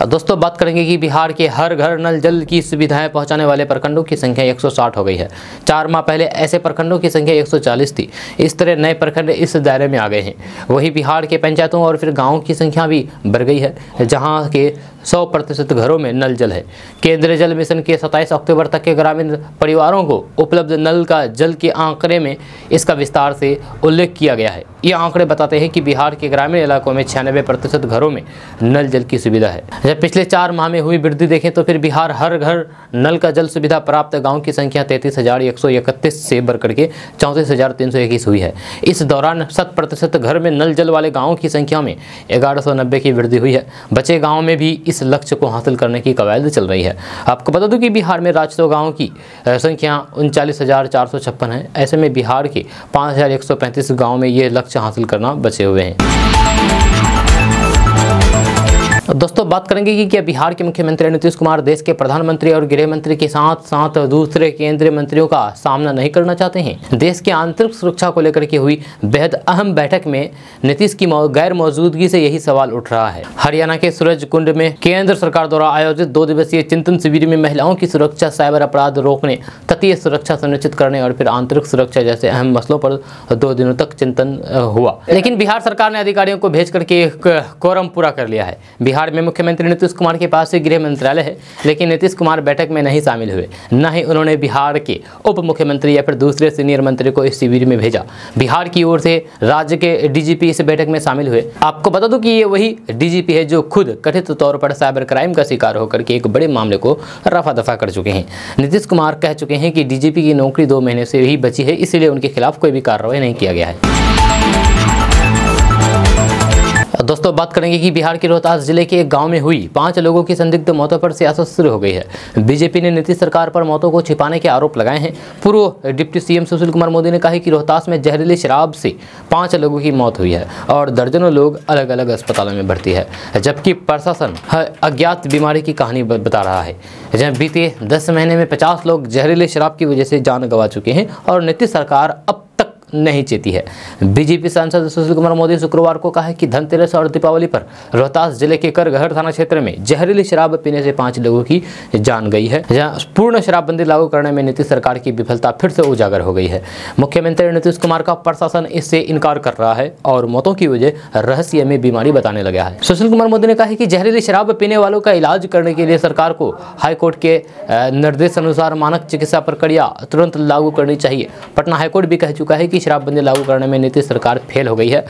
दोस्तों बात करेंगे कि बिहार के हर घर नल जल की सुविधाएं पहुंचाने वाले प्रखंडों की संख्या 160 हो गई है। 4 माह पहले ऐसे प्रखंडों की संख्या 140 थी। इस तरह नए प्रखंड इस दायरे में आ गए हैं। वहीं बिहार के पंचायतों और फिर गाँवों की संख्या भी बढ़ गई है, जहाँ के 100% घरों में नल जल है। केंद्रीय जल मिशन के 27 अक्टूबर तक के ग्रामीण परिवारों को उपलब्ध नल का जल के आंकड़े में इसका विस्तार से उल्लेख किया गया है। ये आंकड़े बताते हैं कि बिहार के ग्रामीण इलाकों में 96% घरों में नल जल की सुविधा है। जब पिछले 4 माह में हुई वृद्धि देखें तो फिर बिहार हर घर नल का जल सुविधा प्राप्त गाँव की संख्या 33,131 से बढ़कर के 34,321 हुई है। इस दौरान 100% घर में नल जल वाले गाँवों की संख्या में 1190 की वृद्धि हुई है। बचे गाँव में भी इस लक्ष्य को हासिल करने की कवायद चल रही है। आपको बता दूं कि बिहार में राजस्व गाँव की संख्या 39,456 है। ऐसे में बिहार के 5,135 गाँव में ये लक्ष्य हासिल करना बचे हुए हैं। दोस्तों बात करेंगे कि क्या बिहार के मुख्यमंत्री नीतीश कुमार देश के प्रधानमंत्री और गृह मंत्री के साथ साथ दूसरे केंद्रीय मंत्रियों का सामना नहीं करना चाहते हैं। देश की आंतरिक सुरक्षा को लेकर के हुई बेहद अहम बैठक में नीतीश की गैर मौजूदगी से यही सवाल उठ रहा है। हरियाणा के सूरजकुंड में केंद्र सरकार द्वारा आयोजित 2 दिवसीय चिंतन शिविर में महिलाओं की सुरक्षा, साइबर अपराध रोकने, तटीय सुरक्षा सुनिश्चित करने और फिर आंतरिक सुरक्षा जैसे अहम मसलों पर 2 दिनों तक चिंतन हुआ। लेकिन बिहार सरकार ने अधिकारियों को भेज करके कोरम पूरा कर लिया है। बिहार में मुख्यमंत्री नीतीश कुमार के पास से गृह मंत्रालय है, लेकिन नीतीश कुमार बैठक में नहीं शामिल हुए। न ही उन्होंने बिहार के उप मुख्यमंत्री या फिर दूसरे सीनियर मंत्री को इस शिविर में भेजा। बिहार की ओर से राज्य के डीजीपी इस बैठक में शामिल हुए। आपको बता दूं कि ये वही डीजीपी है जो खुद कथित तौर पर साइबर क्राइम का शिकार होकर के एक बड़े मामले को रफा दफा कर चुके हैं। नीतीश कुमार कह चुके हैं कि डीजीपी की नौकरी 2 महीने से ही बची है, इसलिए उनके खिलाफ कोई भी कार्रवाई नहीं किया गया है। दोस्तों बात करेंगे कि बिहार के रोहतास जिले के एक गांव में हुई 5 लोगों की संदिग्ध मौतों पर सियासत शुरू हो गई है। बीजेपी ने नीतीश सरकार पर मौतों को छिपाने के आरोप लगाए हैं। पूर्व डिप्टी सीएम सुशील कुमार मोदी ने कहा है कि रोहतास में जहरीली शराब से 5 लोगों की मौत हुई है और दर्जनों लोग अलग अलग अस्पतालों में भर्ती है, जबकि प्रशासन अज्ञात बीमारी की कहानी बता रहा है। जहाँ बीते 10 महीने में 50 लोग जहरीली शराब की वजह से जान गंवा चुके हैं और नीतीश सरकार अब तक नहीं चेती है। बीजेपी सांसद सुशील कुमार मोदी शुक्रवार को कहा कि धनतेरस और दीपावली पर रोहतास जिले के करगहर थाना क्षेत्र में जहरीली शराब पीने से 5 लोगों की जान गई है। जहां पूर्ण शराबबंदी लागू करने में नीतीश सरकार की विफलता फिर से उजागर हो गई है। मुख्यमंत्री नीतीश कुमार का प्रशासन इससे इनकार कर रहा है और मौतों की वजह रहस्य में बीमारी बताने लगा है। सुशील कुमार मोदी ने कहा है कि जहरीली शराब पीने वालों का इलाज करने के लिए सरकार को हाईकोर्ट के निर्देशानुसार मानक चिकित्सा प्रक्रिया तुरंत लागू करनी चाहिए। पटना हाईकोर्ट भी कह चुका है कि शराबबंदी लागू करने में नीतीश सरकार फेल हो गई है।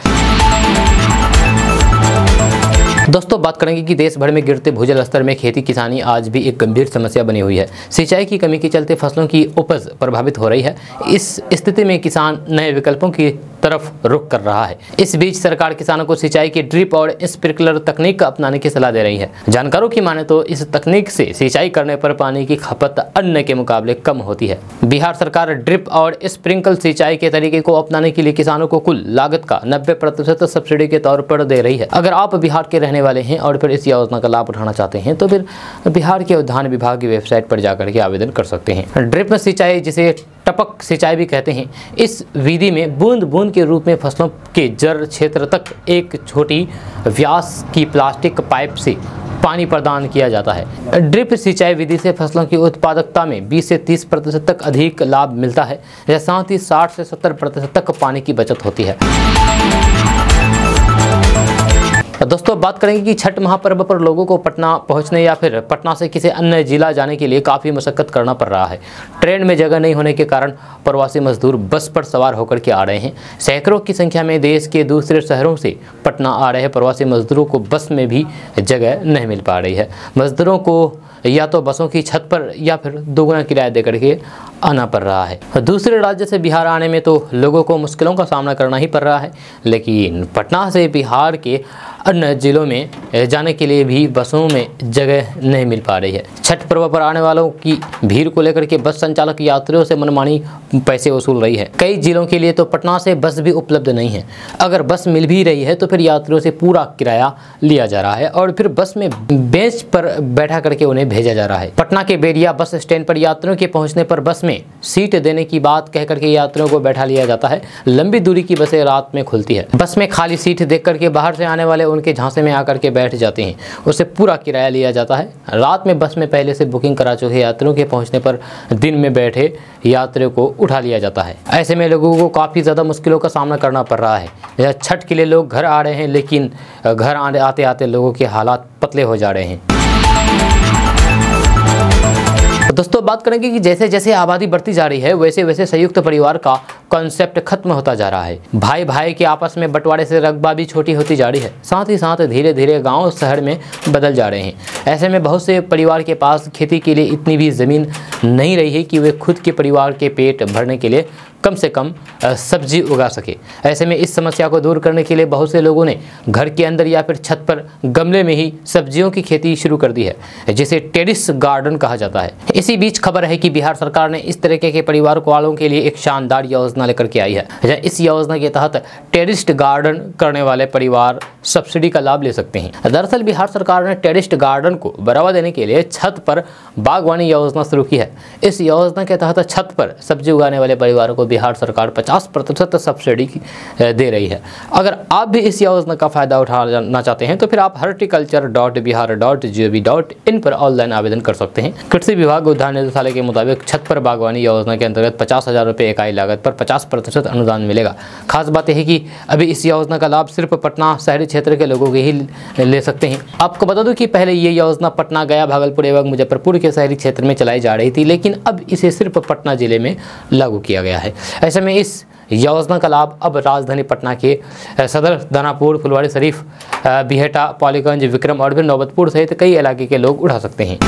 दोस्तों बात करेंगे कि देश भर में गिरते भूजल स्तर में खेती किसानी आज भी एक गंभीर समस्या बनी हुई है। सिंचाई की कमी के चलते फसलों की उपज प्रभावित हो रही है। इस स्थिति में किसान नए विकल्पों की तरफ रुख कर रहा है। इस बीच सरकार किसानों को सिंचाई की ड्रिप और स्प्रिंकलर तकनीक का अपनाने की सलाह दे रही है। जानकारों की माने तो इस तकनीक से सिंचाई करने पर पानी की खपत अन्य के मुकाबले कम होती है। बिहार सरकार ड्रिप और स्प्रिंकल सिंचाई के तरीके को अपनाने के लिए किसानों को कुल लागत का 90% सब्सिडी के तौर पर दे रही है। अगर आप बिहार के रहने वाले हैं और फिर इस योजना का लाभ उठाना चाहते हैं तो फिर बिहार के उद्यान विभाग की वेबसाइट पर जाकर के आवेदन कर सकते हैं। ड्रिप सिंचाई, जिसे टपक सिंचाई भी कहते हैं, इस विधि में बूंद बूंद के रूप में फसलों के जड़ क्षेत्र तक एक छोटी व्यास की प्लास्टिक पाइप से पानी प्रदान किया जाता है। ड्रिप सिंचाई विधि से फसलों की उत्पादकता में 20 से 30% तक अधिक लाभ मिलता है। साथ ही 60 से 70% तक पानी की बचत होती है। दोस्तों बात करेंगे कि छठ महापर्व पर लोगों को पटना पहुंचने या फिर पटना से किसी अन्य जिला जाने के लिए काफ़ी मशक्कत करना पड़ रहा है। ट्रेन में जगह नहीं होने के कारण प्रवासी मजदूर बस पर सवार होकर के आ रहे हैं। सैकड़ों की संख्या में देश के दूसरे शहरों से पटना आ रहे प्रवासी मजदूरों को बस में भी जगह नहीं मिल पा रही है। मजदूरों को या तो बसों की छत पर या फिर दोगुना किराया दे करके आना पड़ रहा है। दूसरे राज्य से बिहार आने में तो लोगों को मुश्किलों का सामना करना ही पड़ रहा है, लेकिन पटना से बिहार के अन्य जिलों में जाने के लिए भी बसों में जगह नहीं मिल पा रही है। छठ पर्व पर आने वालों की भीड़ को लेकर के बस संचालक यात्रियों से मनमानी पैसे वसूल रही है। कई जिलों के लिए तो पटना से बस भी उपलब्ध नहीं है। अगर बस मिल भी रही है तो फिर यात्रियों से पूरा किराया लिया जा रहा है और फिर बस में बेंच पर बैठा करके उन्हें भेजा जा रहा है। पटना के बेरिया बस स्टैंड पर यात्रियों के पहुंचने पर बस में सीट देने की बात कह करके यात्रियों को बैठा लिया जाता है। लंबी दूरी की बसें रात में खुलती है। बस में खाली सीट देख करके बाहर से आने वाले उनके झांसे में आकर के बैठ जाते हैं। उससे पूरा किराया लिया जाता है। रात में बस में पहले से बुकिंग करा चुके यात्रियों के पहुंचने पर दिन में बैठे यात्रियों को उठा लिया जाता है। ऐसे में लोगों को काफ़ी ज़्यादा मुश्किलों का सामना करना पड़ रहा है। छठ के लिए लोग घर आ रहे हैं, लेकिन घर आते आते लोगों के हालात पतले हो जा रहे हैं। दोस्तों बात करेंगे कि जैसे जैसे आबादी बढ़ती जा रही है वैसे वैसे संयुक्त परिवार का कॉन्सेप्ट खत्म होता जा रहा है। भाई भाई के आपस में बंटवारे से रकबा भी छोटी होती जा रही है। साथ ही साथ धीरे धीरे गांव शहर में बदल जा रहे हैं। ऐसे में बहुत से परिवार के पास खेती के लिए इतनी भी ज़मीन नहीं रही है कि वे खुद के परिवार के पेट भरने के लिए कम से कम सब्जी उगा सके। ऐसे में इस समस्या को दूर करने के लिए बहुत से लोगों ने घर के अंदर या फिर छत पर गमले में ही सब्जियों की खेती शुरू कर दी है, जिसे टेरेस गार्डन कहा जाता है। इसी बीच खबर है कि बिहार सरकार ने इस तरीके के परिवार वालों के लिए एक शानदार योजना लेकर के आई है। इस योजना के तहत टेरेस गार्डन करने वाले परिवार सब्सिडी का लाभ ले सकते हैं। दरअसल बिहार सरकार ने टेरेस गार्डन को बढ़ावा देने के लिए छत पर बागवानी योजना शुरू की है। इस योजना के तहत छत पर सब्जी उगाने वाले परिवारों को बिहार सरकार 50% सब्सिडी दे रही है। अगर आप भी इस योजना का फायदा उठाना चाहते हैं तो फिर आप horticulture.bihar.gov.in पर ऑनलाइन आवेदन कर सकते हैं। कृषि विभाग उद्यान निदेशालय के मुताबिक छत पर बागवानी योजना के अंतर्गत 50,000 रुपये इकाई लागत पर 50% अनुदान मिलेगा। खास बात यह है कि अभी इस योजना का लाभ सिर्फ पटना शहरी क्षेत्र के लोगों के ही ले सकते हैं। आपको बता दूं कि पहले ये योजना पटना, गया, भागलपुर एवं मुजफ्फरपुर के शहरी क्षेत्र में चलाई जा रही थी, लेकिन अब इसे सिर्फ पटना जिले में लागू किया गया है। ऐसे में इस योजना का लाभ अब राजधानी पटना के सदर, दानापुर, फुलवारी शरीफ, बिहेटा, पालीगंज, विक्रम और फिर नौबतपुर सहित कई इलाके के लोग उठा सकते हैं।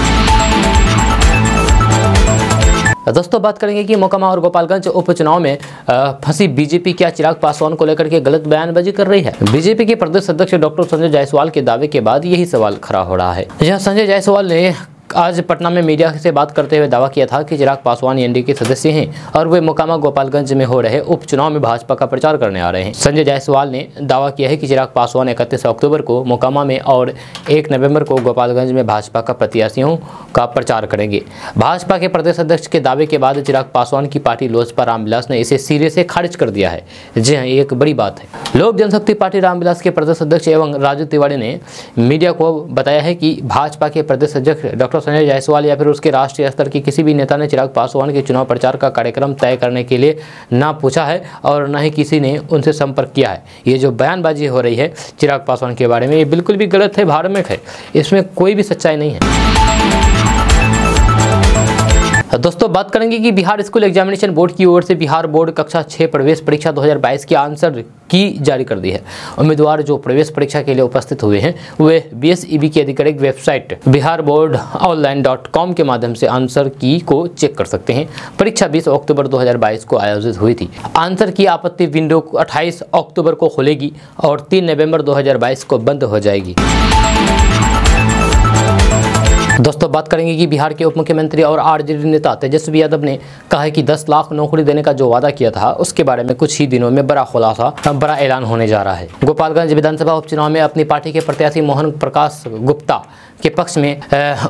दोस्तों बात करेंगे कि मोकामा और गोपालगंज उपचुनाव में फंसी बीजेपी क्या चिराग पासवान को लेकर के गलत बयानबाजी कर रही है। बीजेपी के प्रदेश अध्यक्ष डॉक्टर संजय जायसवाल के दावे के बाद यही सवाल खड़ा हो रहा है। यह संजय जायसवाल ने आज पटना में मीडिया से बात करते हुए दावा किया था कि चिराग पासवान एनडीए के सदस्य हैं और वे मोकामा गोपालगंज में हो रहे उपचुनाव में भाजपा का प्रचार करने आ रहे हैं। संजय जायसवाल ने दावा किया है कि चिराग पासवान 31 अक्टूबर को मोकामा में और 1 नवंबर को गोपालगंज में भाजपा का प्रत्याशियों का प्रचार करेंगे। भाजपा के प्रदेश अध्यक्ष के दावे के बाद चिराग पासवान की पार्टी लोजपा रामविलास ने इसे सिरे से खारिज कर दिया है। जी हाँ, ये एक बड़ी बात है। लोक जनशक्ति पार्टी रामविलास के प्रदेश अध्यक्ष एवं राजू तिवारी ने मीडिया को बताया है कि भाजपा के प्रदेश अध्यक्ष डॉक्टर संजय जायसवाल या फिर उसके राष्ट्रीय स्तर के किसी भी नेता ने चिराग पासवान के चुनाव प्रचार का कार्यक्रम तय करने के लिए ना पूछा है और न ही किसी ने उनसे संपर्क किया है। ये जो बयानबाजी हो रही है चिराग पासवान के बारे में, ये बिल्कुल भी गलत है, धार्मिक है, इसमें कोई भी सच्चाई नहीं है। दोस्तों बात करेंगे कि बिहार स्कूल एग्जामिनेशन बोर्ड की ओर से बिहार बोर्ड कक्षा 6 प्रवेश परीक्षा 2022 की आंसर की जारी कर दी है। उम्मीदवार जो प्रवेश परीक्षा के लिए उपस्थित हुए हैं वे BSEB की आधिकारिक वेबसाइट biharboardonline.com के माध्यम से आंसर की को चेक कर सकते हैं। परीक्षा 20 अक्टूबर 2022 को आयोजित हुई थी। आंसर की आपत्ति विंडो 28 अक्टूबर को खुलेगी और 3 नवंबर 2022 को बंद हो जाएगी। दोस्तों बात करेंगे कि बिहार के उप मुख्यमंत्री और आरजेडी नेता तेजस्वी यादव ने कहा है कि 10 लाख नौकरी देने का जो वादा किया था उसके बारे में कुछ ही दिनों में बड़ा ऐलान होने जा रहा है। गोपालगंज विधानसभा उपचुनाव में अपनी पार्टी के प्रत्याशी मोहन प्रकाश गुप्ता के पक्ष में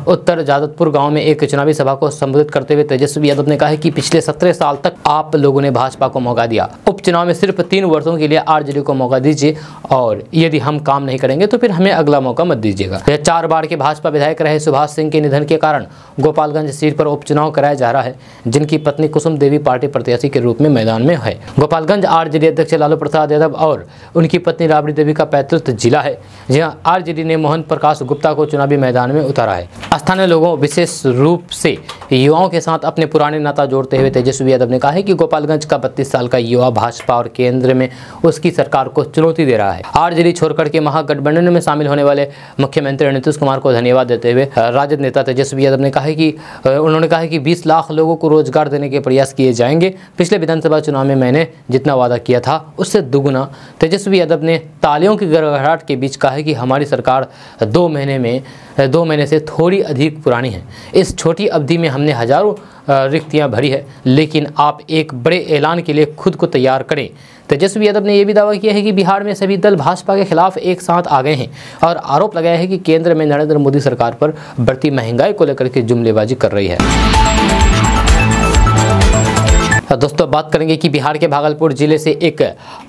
उत्तर जादवपुर गांव में एक चुनावी सभा को संबोधित करते हुए तेजस्वी यादव ने कहा कि पिछले 17 साल तक आप लोगों ने भाजपा को मौका दिया। उपचुनाव में सिर्फ 3 वर्षों के लिए आरजेडी को मौका दीजिए और यदि हम काम नहीं करेंगे तो फिर हमें अगला मौका मत दीजिएगा। 4 बार के भाजपा विधायक रहे सुभाष सिंह के निधन के कारण गोपालगंज सीट पर उपचुनाव कराया जा रहा है, जिनकी पत्नी कुसुम देवी पार्टी प्रत्याशी के रूप में मैदान में है। गोपालगंज आरजेडी अध्यक्ष लालू प्रसाद यादव और उनकी पत्नी राबड़ी देवी का पैतृक जिला है। जहां आरजेडी ने मोहन प्रकाश गुप्ता को चुनावी चुनावी मैदान में उतारा है। स्थानीय लोगों विशेष रूप से युवाओं के साथ अपने पुराने नाता जोड़ते हुए तेजस्वी यादव ने कहा है कि गोपालगंज का 32 साल का युवा भाजपा और केंद्र में उसकी सरकार को चुनौती दे रहा है। आरजेडी छोड़कर के महागठबंधन में शामिल होने वाले मुख्यमंत्री नीतीश कुमार को धन्यवाद देते हुए राजद नेता तेजस्वी यादव ने कहा है कि उन्होंने कहा है कि 20 लाख लोगों को रोजगार देने के प्रयास किए जाएंगे। पिछले विधानसभा चुनाव में मैंने जितना वादा किया था उससे दुगुना। तेजस्वी यादव ने तालियों की गड़गड़ाहट के बीच कहा है कि हमारी सरकार 2 महीने से थोड़ी अधिक पुरानी है। इस छोटी अवधि में हमने हजारों रिक्तियां भरी है, लेकिन आप एक बड़े ऐलान के लिए खुद को तैयार करें। तेजस्वी यादव ने यह भी दावा किया है कि बिहार में सभी दल भाजपा के खिलाफ एक साथ आ गए हैं और आरोप लगाया है कि केंद्र में नरेंद्र मोदी सरकार पर बढ़ती महंगाई को लेकर के जुमलेबाजी कर रही है। दोस्तों बात करेंगे कि बिहार के भागलपुर जिले से एक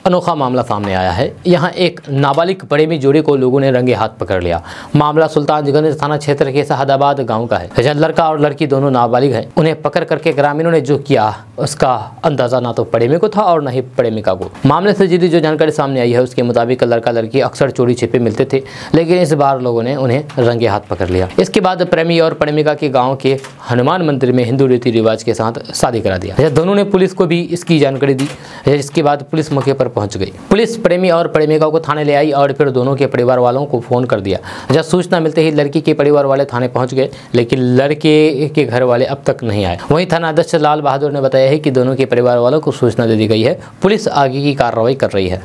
अनोखा मामला सामने आया है। यहाँ एक नाबालिग प्रेमी जोड़ी को लोगों ने रंगे हाथ पकड़ लिया। मामला सुल्तानगंज थाना क्षेत्र के शहादाबाद गांव का है, जहाँ लड़का और लड़की दोनों नाबालिग हैं। उन्हें पकड़ करके ग्रामीणों ने जो किया उसका अंदाजा ना तो प्रेमी को था और न ही प्रेमिका को। मामले से जुड़ी जो जानकारी सामने आई है उसके मुताबिक लड़का लड़की अक्सर चोरी छिपे मिलते थे, लेकिन इस बार लोगों ने उन्हें रंगे हाथ पकड़ लिया। इसके बाद प्रेमी और प्रेमिका के गाँव के हनुमान मंदिर में हिंदू रीति रिवाज के साथ शादी करा दिया। दोनों ने पुलिस को भी इसकी जानकारी दी। इसके बाद पुलिस मौके पर पहुंच गई। पुलिस प्रेमी और प्रेमिका को थाने ले आई और फिर दोनों के परिवार वालों को फोन कर दिया। जब सूचना मिलते ही लड़की के परिवार वाले थाने पहुंच गए, लेकिन लड़के के घर वाले अब तक नहीं आए। वहीं थाना अध्यक्ष लाल बहादुर ने बताया है कि दोनों के परिवार वालों को सूचना दे दी गई है। पुलिस आगे की कार्रवाई कर रही है।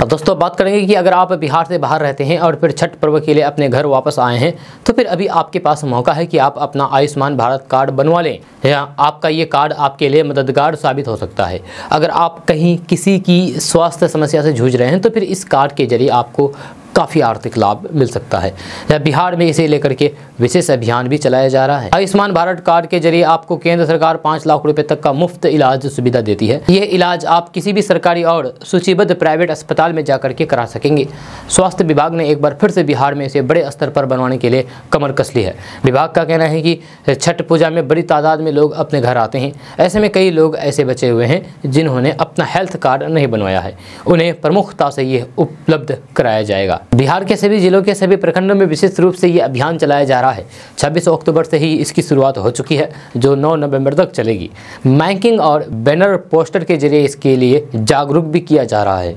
दोस्तों बात करेंगे कि अगर आप बिहार से बाहर रहते हैं और फिर छठ पर्व के लिए अपने घर वापस आए हैं, तो फिर अभी आपके पास मौका है कि आप अपना आयुष्मान भारत कार्ड बनवा लें। या आपका ये कार्ड आपके लिए मददगार साबित हो सकता है। अगर आप कहीं किसी की स्वास्थ्य समस्या से जूझ रहे हैं तो फिर इस कार्ड के जरिए आपको काफ़ी आर्थिक लाभ मिल सकता है। बिहार में इसे लेकर के विशेष अभियान भी चलाया जा रहा है। आयुष्मान भारत कार्ड के जरिए आपको केंद्र सरकार 5 लाख रुपए तक का मुफ्त इलाज सुविधा देती है। यह इलाज आप किसी भी सरकारी और सूचीबद्ध प्राइवेट अस्पताल में जाकर के करा सकेंगे। स्वास्थ्य विभाग ने एक बार फिर से बिहार में इसे बड़े स्तर पर बनवाने के लिए कमर कस ली है। विभाग का कहना है कि छठ पूजा में बड़ी तादाद में लोग अपने घर आते हैं। ऐसे में कई लोग ऐसे बचे हुए हैं जिन्होंने अपना हेल्थ कार्ड नहीं बनवाया है। उन्हें प्रमुखता से यह उपलब्ध कराया जाएगा। बिहार के सभी जिलों के सभी प्रखंडों में विशेष रूप से ये अभियान चलाया जा रहा है। 26 अक्टूबर से ही इसकी शुरुआत हो चुकी है, जो 9 नवंबर तक चलेगी। माइकिंग और बैनर पोस्टर के जरिए इसके लिए जागरूक भी किया जा रहा है।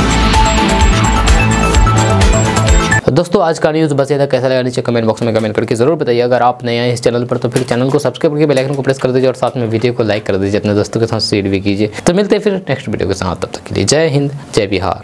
दोस्तों आज का न्यूज़ बस ये था। कैसा लगा नीचे कमेंट बॉक्स में कमेंट करके जरूर बताइए। अगर आप नए हैं इस चैनल पर तो फिर चैनल को सब्सक्राइब करके बेल आइकन को प्रेस कर दीजिए और साथ में वीडियो को लाइक कर दीजिए। अपने दोस्तों के साथ शेयर भी कीजिए। तो मिलते हैं फिर नेक्स्ट वीडियो के साथ। तब तक के लिए जय हिंद, जय बिहार।